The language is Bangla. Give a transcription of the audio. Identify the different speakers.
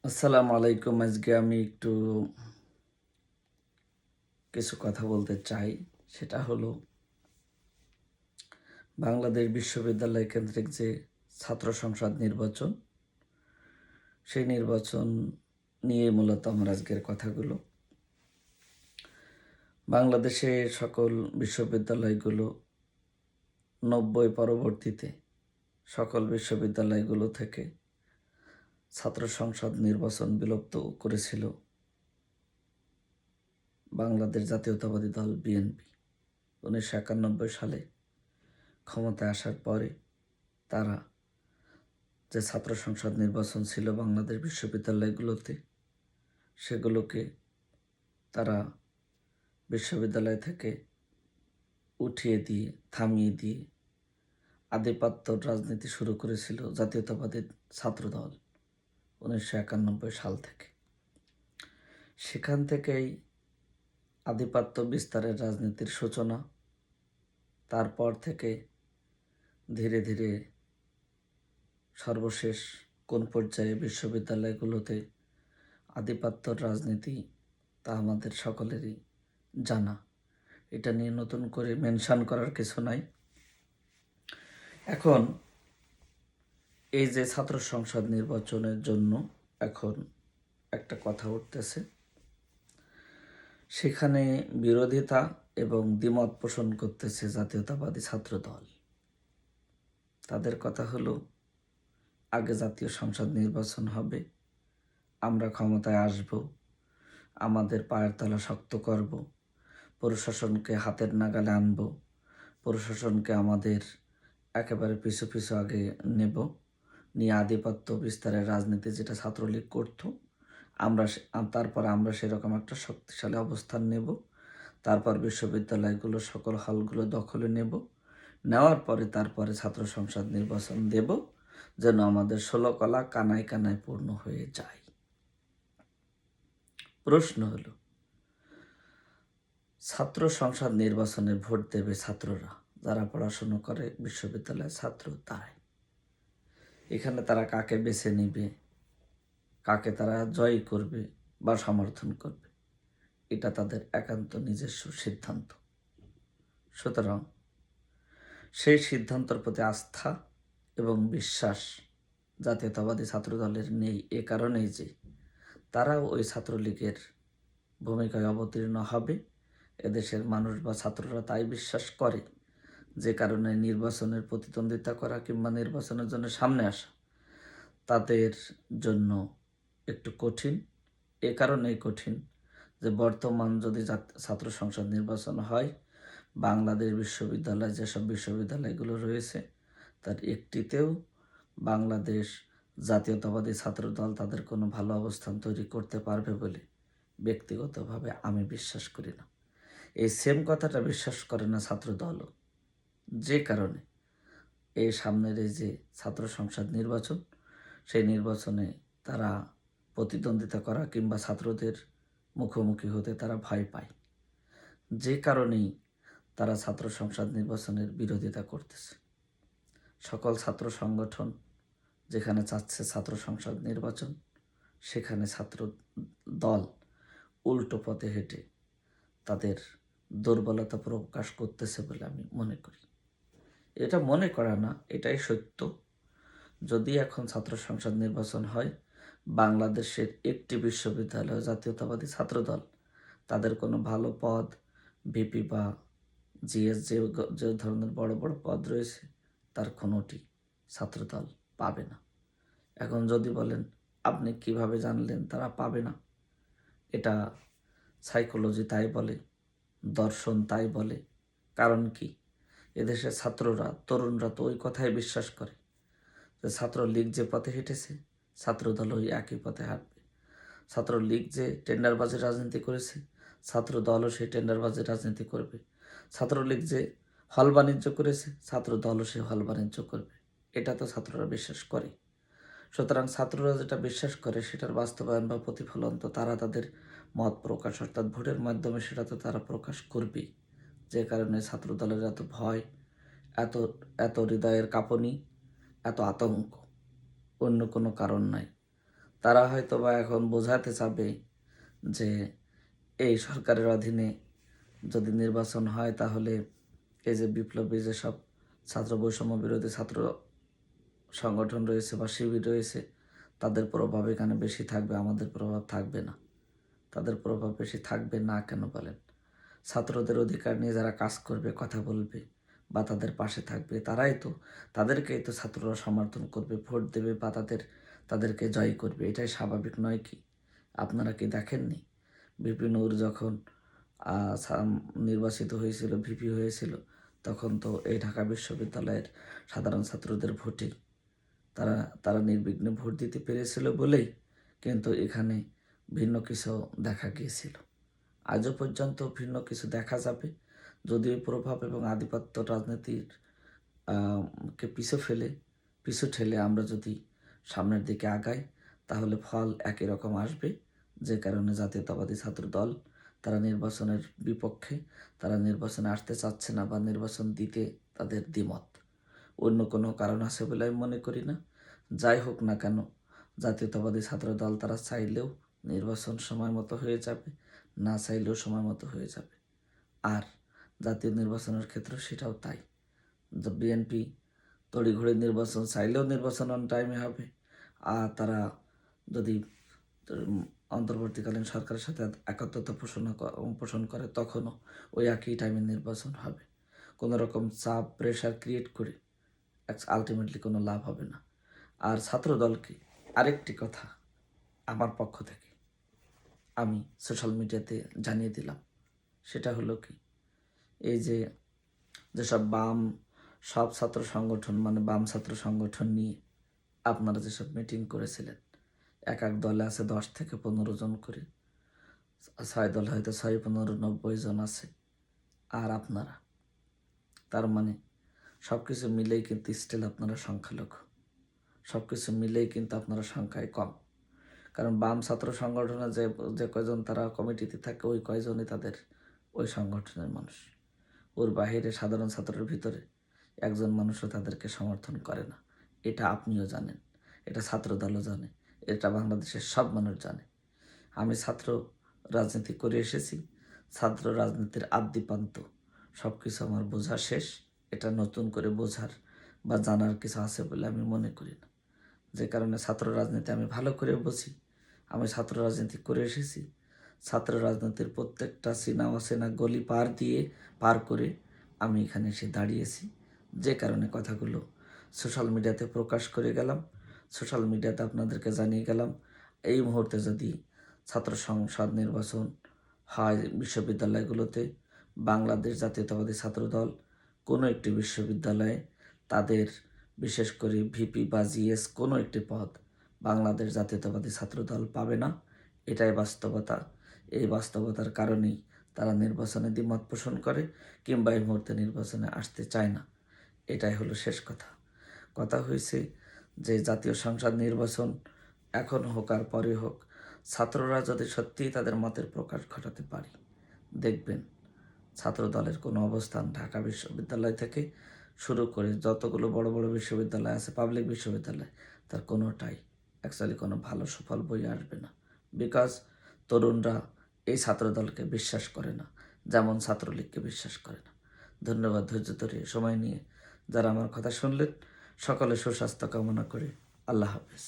Speaker 1: আসসালামু আলাইকুম। আজকে আমি একটু কিছু কথা বলতে চাই। সেটা হলো বাংলাদেশ বিশ্ববিদ্যালয় কেন্দ্রিক যে ছাত্র সংসদ নির্বাচন, সেই নির্বাচন নিয়ে মূলত আমার আজকের কথাগুলো। বাংলাদেশে সকল বিশ্ববিদ্যালয়গুলো 90 পরবর্তীতে সকল বিশ্ববিদ্যালয়গুলো থেকে ছাত্র সংসদ নির্বাচন বিলুপ্ত করেছিল বাংলাদেশ জাতীয়তাবাদী দল বিএনপি। 1991 সালে ক্ষমতায় আসার পরে তারা যে ছাত্র সংসদ নির্বাচন ছিল বাংলাদেশ বিশ্ববিদ্যালয়গুলোতে, সেগুলোকে তারা বিশ্ববিদ্যালয় থেকে উঠিয়ে দিয়ে থামিয়ে দিয়ে আধিপত্য রাজনীতি শুরু করেছিল জাতীয়তাবাদী ছাত্রদল 1991 সাল থেকে। সেখান থেকেই আধিপত্য বিস্তারের রাজনীতির সূচনা। তারপর থেকে ধীরে ধীরে সর্বশেষ কোন পর্যায়ে বিশ্ববিদ্যালয়গুলোতে আধিপত্যর রাজনীতি তা আমাদের সকলেরই জানা। এটা নিয়ে নতুন করে মেনশন করার কিছু নাই। এখন এই যে ছাত্র সংসদ নির্বাচনের জন্য এখন একটা কথা উঠতেছে, সেখানে বিরোধিতা এবং দ্বিমত পোষণ করতেছে জাতীয়তাবাদী ছাত্র দল। তাদের কথা হলো, আগে জাতীয় সংসদ নির্বাচন হবে, আমরা ক্ষমতায় আসব, আমাদের পায়ের তলা শক্ত করব, প্রশাসনকে হাতের নাগালে আনব, প্রশাসনকে আমাদের একেবারে পিছু পিছু আগে নেব, নিয়ে আধিপত্য বিস্তারের রাজনীতি যেটা ছাত্রলীগ করত, তারপর আমরা সেরকম একটা শক্তিশালী অবস্থান নেব। তারপর বিশ্ববিদ্যালয়গুলো সকল হলগুলো দখলে নেব, নেওয়ার পরে তারপরে ছাত্র সংসদ নির্বাচন দেব, যেন আমাদের 16 কলা কানায় কানায় পূর্ণ হয়ে যায়। প্রশ্ন হলো, ছাত্র সংসদ নির্বাচনে ভোট দেবে ছাত্ররা, যারা পড়াশুনো করে বিশ্ববিদ্যালয়ের ছাত্র তারাই। এখানে তারা কাকে বেছে নিবে, কাকে তারা জয় করবে বা সমর্থন করবে, এটা তাদের একান্ত নিজস্ব সিদ্ধান্ত। সুতরাং সেই সিদ্ধান্তের প্রতি আস্থা এবং বিশ্বাস জাতীয়তাবাদী ছাত্রদলের নেই, এ কারণেই যে তারাও ওই ছাত্রলীগের ভূমিকায় অবতীর্ণ হবে। এদেশের মানুষ বা ছাত্ররা তাই বিশ্বাস করে, যে কারণে নির্বাচনের প্রতিদ্বন্দ্বিতা করা কিংবা নির্বাচনের জন্য সামনে আসা তাদের জন্য একটু কঠিন। এ কারণেই কঠিন যে বর্তমান যদি ছাত্র সংসদ নির্বাচন হয়, বাংলাদেশ বিশ্ববিদ্যালয় যেসব বিশ্ববিদ্যালয়গুলো রয়েছে তার একটিতেও বাংলাদেশ জাতীয়তাবাদী ছাত্রদল তাদের কোনো ভালো অবস্থান তৈরি করতে পারবে বলে ব্যক্তিগতভাবে আমি বিশ্বাস করি না। এই সেম কথাটা বিশ্বাস করে না ছাত্রদলও, যে কারণে এই সামনের এই যে ছাত্র সংসদ নির্বাচন, সেই নির্বাচনে তারা প্রতিদ্বন্দ্বিতা করা কিংবা ছাত্রদের মুখোমুখি হতে তারা ভয় পায়, যে কারণেই তারা ছাত্র সংসদ নির্বাচনের বিরোধিতা করতেছে। সকল ছাত্র সংগঠন যেখানে চাচ্ছে ছাত্র সংসদ নির্বাচন, সেখানে ছাত্র দল উল্টো পথে হেঁটে তাদের দুর্বলতা প্রকাশ করতেছে বলে আমি মনে করি। এটা মনে করা না, এটাই সত্য। যদি এখন ছাত্র সংসদ নির্বাচন হয়, বাংলাদেশের একটি বিশ্ববিদ্যালয় জাতীয়তাবাদী ছাত্রদল তাদের কোনো ভালো পদ, ভিপি বা জিএস যে ধরনের বড় বড় পদ রয়েছে তার কোনোটি ছাত্রদল পাবে না। এখন যদি বলেন আপনি কিভাবে জানলেন তারা পাবে না, এটা সাইকোলজি তাই বলে, দর্শন তাই বলে। কারণ কি, এদেশের ছাত্ররা, তরুণরা তো ওই কথাই বিশ্বাস করে যে ছাত্রলীগ যে পথে হেঁটেছে ছাত্রদল ওই একই পথে হাঁটবে। ছাত্রলীগ যে টেন্ডারবাজির রাজনীতি করেছে, ছাত্রদলও সেই টেন্ডারবাজির রাজনীতি করবে। ছাত্রলীগ যে হল বাণিজ্য করেছে, ছাত্রদলও সে হল বাণিজ্য করবে। এটা তো ছাত্ররা বিশ্বাস করে। সুতরাং ছাত্ররা যেটা বিশ্বাস করে সেটার বাস্তবায়ন বা প্রতিফলন তো তারা তাদের মত প্রকাশ অর্থাৎ ভোটের মাধ্যমে সেটা তো তারা প্রকাশ করবেই। যে কারণে ছাত্রদলের এত ভয়, এত এত হৃদয়ের কাঁপনি, এত আতঙ্ক, অন্য কোনো কারণ নাই। তারা হয়তো বা এখন বোঝাতে চাবে যে এই সরকারের অধীনে যদি নির্বাচন হয় তাহলে এই যে বিপ্লবী যেসব ছাত্র বৈষম্য বিরোধী ছাত্র সংগঠন রয়েছে বা শিবির রয়েছে তাদের প্রভাব এখানে বেশি থাকবে, আমাদের প্রভাব থাকবে না। তাদের প্রভাব বেশি থাকবে না কেন বলেন? ছাত্রদের অধিকার নিয়ে যারা কাজ করবে, কথা বলবে বা তাদের পাশে থাকবে, তাদেরকেই তো ছাত্ররা সমর্থন করবে, ভোট দেবে বা তাদেরকে জয় করবে। এটাই স্বাভাবিক নয় কি? আপনারা কি দেখেননি ভিপি নূর যখন নির্বাচিত হয়েছিল, ভিপি হয়েছিল, তখন তো এই ঢাকা বিশ্ববিদ্যালয়ের সাধারণ ছাত্রদের ভোটেই তারা তারা নির্বিঘ্নে ভোট দিতে পেরেছিল বলেই কিন্তু এখানে ভিন্ন কিছু দেখা গিয়েছিল। আজও পর্যন্ত ভিন্ন কিছু দেখা যাবে, যদিও প্রভাব এবং আধিপত্য রাজনীতির কে পিছু ঠেলে আমরা যদি সামনের দিকে আগাই তাহলে ফল একই রকম আসবে। যে কারণে জাতীয়তাবাদী ছাত্র দল তারা নির্বাচনের বিপক্ষে, তারা নির্বাচনে আসতে চাচ্ছে না বা নির্বাচন দিতে তাদের দ্বিমত। অন্য কোনো কারণ আছে বলে আমি মনে করি না। যাই হোক না কেন, জাতীয়তাবাদী ছাত্র দল তারা চাইলেও নির্বাচন সময় মতো হয়ে যাবে, না চাইলেও সময় মতো হয়ে যাবে। আর জাতীয় নির্বাচনের ক্ষেত্রে সেটাও তাই। বিএনপি তড়িঘড়ি নির্বাচন চাইলেও নির্বাচন অন টাইমে হবে, আর তারা যদি অন্তর্বর্তীকালীন সরকারের সাথে একাত্মতা পোষণ করে তখনও ওই একই টাইমে নির্বাচন হবে। কোনো রকম চাপ প্রেশার ক্রিয়েট করে আলটিমেটলি কোনো লাভ হবে না। আর ছাত্রদলকে আরেকটি কথা আমার পক্ষ থেকে আমি সোশ্যাল মিডিয়াতে জানিয়ে দিলাম, সেটা হলো কি, এই যেসব সব ছাত্র সংগঠন মানে বাম ছাত্র সংগঠন নিয়ে আপনারা যেসব মিটিং করেছিলেন, এক দলে আছে 10 থেকে 15 জন করে, 6 দলে হয়তো 6, 15, 90 জন আছে। আর আপনারা তার মানে সব কিছু মিলেই কিন্তু স্টিল আপনারা সংখ্যালঘু, সব কিছু মিলেই কিন্তু আপনারা সংখ্যায় কম। কারণ বাম ছাত্র সংগঠনে যে কয়জন তারা কমিটিতে থাকে ওই কয়জনই তাদের ওই সংগঠনের মানুষ। ওর বাহিরে সাধারণ ছাত্রের ভিতরে একজন মানুষও তাদেরকে সমর্থন করে না। এটা আপনিও জানেন, এটা ছাত্রদলও জানে, এটা বাংলাদেশের সব মানুষ জানে। আমি ছাত্র রাজনীতি করে এসেছি, ছাত্র রাজনীতির আদ্যিপান্ত সব কিছু আমার বোঝা শেষ। এটা নতুন করে বোঝার বা জানার কিছু আছে বলে আমি মনে করি না। যে কারণে ছাত্র রাজনীতি আমি ভালো করে বুঝি। আমি ছাত্র রাজনীতি করে এসেছি। ছাত্র রাজনীতির প্রত্যেকটা চেনা অচেনা গলি পার করে আমি এখানে এসে দাঁড়িয়েছি। যে কারণে কথাগুলো সোশ্যাল মিডিয়াতে প্রকাশ করে গেলাম, সোশ্যাল মিডিয়াতে আপনাদেরকে জানিয়ে গেলাম। এই মুহূর্তে যদি ছাত্র সংসদ নির্বাচন হয় বিশ্ববিদ্যালয়গুলোতে, বাংলাদেশ জাতীয়তাবাদী ছাত্রদল কোনো একটি বিশ্ববিদ্যালয়ে তাদের বিশেষ করে ভিপি বা জিএস কোনো একটি পদ বাংলাদেশ জাতীয়তাবাদী ছাত্রদল পাবে না। এটাই বাস্তবতা। এই বাস্তবতার কারণেই তারা নির্বাচনে দ্বিমত পোষণ করে কিংবা এই মুহূর্তে নির্বাচনে আসতে চায় না। এটাই হলো শেষ কথা। কথা হয়েছে যে জাতীয় সংসদ নির্বাচন এখন হোক আর পরে হোক, ছাত্ররা যদি সত্যিই তাদের মতের প্রকাশ ঘটাতে পারে, দেখবেন ছাত্র দলের কোনো অবস্থান ঢাকা বিশ্ববিদ্যালয় থেকে শুরু করে যতগুলো বড় বড় বিশ্ববিদ্যালয় আছে, পাবলিক বিশ্ববিদ্যালয়, তার কোনোটাই অ্যাকচুয়ালি কোনো ভালো সুফল বই আসবে না। বিকজ তরুণরা এই ছাত্রদলকে বিশ্বাস করে না, যেমন ছাত্রলীগকে বিশ্বাস করে না। ধন্যবাদ ধৈর্য ধরে সময় নিয়ে যারা আমার কথা শুনলেন, সকলে সুস্বাস্থ্য কামনা করে আল্লাহ হাফেজ।